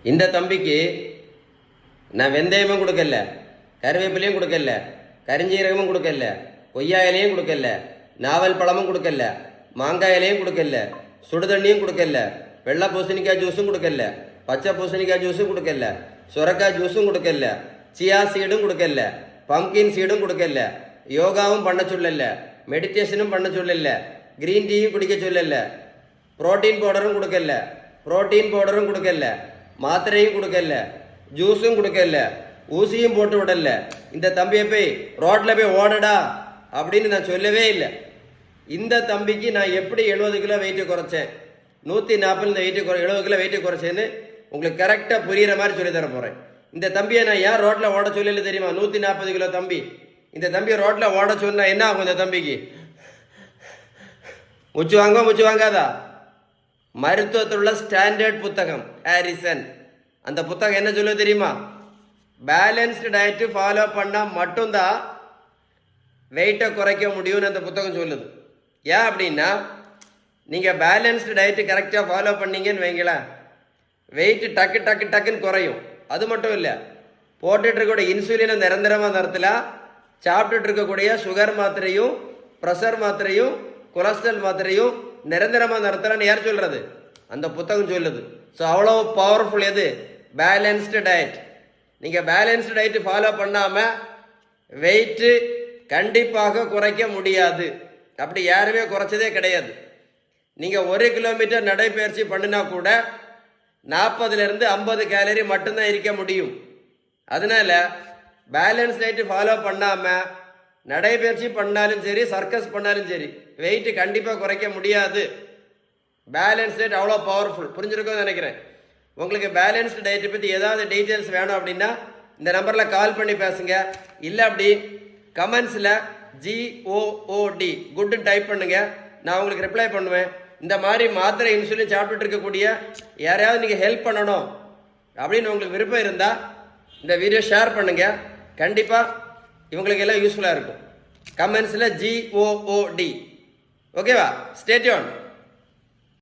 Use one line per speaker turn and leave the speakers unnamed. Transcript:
இந்த தம்பிக்கு நான் வெந்தயமும் கொடுக்கல, கருவேப்பிலையும் கொடுக்கல, கரிஞ்சீரகமும் கொடுக்கல, கொய்யா இலையும் கொடுக்கல, நாவல் பழமும் கொடுக்கல, மாங்காய் இலையும் கொடுக்கல, சுடுதண்ணியும் கொடுக்கல, வெள்ளை பூசணிக்காய் ஜூஸும் கொடுக்கல, பச்சை பூசணிக்காய் ஜூஸும் கொடுக்கல, சுரக்காய் ஜூஸும் கொடுக்கல, சியா சீடும் கொடுக்கல, பம்கின் சீடும் கொடுக்கல, யோகாவும் பண்ண சொல்லல, மெடிடேஷனும் பண்ண சொல்லல, கிரீன் டீயும் குடிக்க சொல்லல, புரோட்டீன் பவுடரும் கொடுக்கல, மாத்திரையும் கொடுக்கல, ஜூஸும் கொடுக்கல, ஊசியும் போட்டு விடல. இந்த தம்பியை போய் ரோட்ல போய் ஓடடா அப்படின்னு நான் சொல்லவே இல்லை. இந்த தம்பிக்கு நான் எப்படி 70 கிலோ வெயிட்டு குறைச்சேன், 140 இந்த வெயிட்டு 70 கிலோ வெயிட்டு குறைச்சேன்னு உங்களுக்கு கரெக்டாக புரிகிற மாதிரி சொல்லி தர போகிறேன். இந்த தம்பியை நான் ஏன் ரோட்டில் ஓட சொல்லல தெரியுமா? 140 கிலோ தம்பி. இந்த தம்பியை ரோட்டில் ஓட சொன்னா என்ன ஆகும்? இந்த தம்பிக்கு மூச்சு வாங்காதா? மருத்துவத்தில் உள்ள ஸ்டாண்டர்ட் புத்தகம் ஹாரிசன். அந்த புத்தகம் என்ன சொல்ல தெரியுமா? பேலன்ஸ்டு டயட்டு ஃபாலோ பண்ணால் மட்டும்தான் வெயிட்டை குறைக்க முடியும்னு அந்த புத்தகம் சொல்லுது. ஏன் அப்படின்னா, நீங்கள் பேலன்ஸ்டு டயட்டு கரெக்டாக ஃபாலோ பண்ணீங்கன்னு வைங்களேன், வெயிட்டு டக்குன்னு குறையும். அது மட்டும் இல்லை, போட்டுட்டு இருக்கக்கூடிய இன்சுலினை நிரந்தரமாக நிறுத்தலாம். சாப்பிட்டுட்டு இருக்கக்கூடிய சுகர் மாத்திரையும், ப்ரெஷர் மாத்திரையும், கொலஸ்ட்ரால் மாத்திரையும் நிரந்தரமாக நிறுத்தலான்னு யார் சொல்கிறது? அந்த புத்தகம் சொல்லுது. ஸோ அவ்வளோ பவர்ஃபுல் எது? Balanced diet. நீங்கள் பேலன்ஸ்டு டயட்டு ஃபாலோ பண்ணாமல் வெயிட்டு கண்டிப்பாக குறைக்க முடியாது. அப்படி யாருமே குறைச்சதே கிடையாது. நீங்கள் 1 கிலோமீட்டர் நடைப்பயிற்சி பண்ணினா கூட 40லேருந்து 50 கேலரி மட்டும்தான் இருக்க முடியும். அதனால பேலன்ஸ் டயட்டு ஃபாலோ பண்ணாமல் நடைப்பயிற்சி பண்ணாலும் சரி, சர்க்கஸ் பண்ணாலும் சரி, வெயிட்டு கண்டிப்பாக குறைக்க முடியாது. பேலன்ஸ் டயட் அவ்வளோ பவர்ஃபுல். புரிஞ்சிருக்கும்னு நினைக்கிறேன். உங்களுக்கு பேலன்ஸ்டு டயட்டை பற்றி ஏதாவது டீட்டெயில்ஸ் வேணும் அப்படின்னா இந்த நம்பரில் கால் பண்ணி பேசுங்க. இல்லை அப்படி கமெண்ட்ஸில் GOOD குட்டு டைப் பண்ணுங்க, நான் உங்களுக்கு ரிப்ளை பண்ணுவேன். இந்த மாதிரி மாத்திரை இன்சுலின் சாப்பிட்டுட்டு இருக்கக்கூடிய யாரையாவது நீங்கள் ஹெல்ப் பண்ணணும் அப்படின்னு உங்களுக்கு விருப்பம் இருந்தால் இந்த வீடியோ ஷேர் பண்ணுங்கள். கண்டிப்பாக இவங்களுக்கு எல்லாம் யூஸ்ஃபுல்லாக இருக்கும். கமெண்ட்ஸில் GOOD. ஓகேவா? Stay tuned.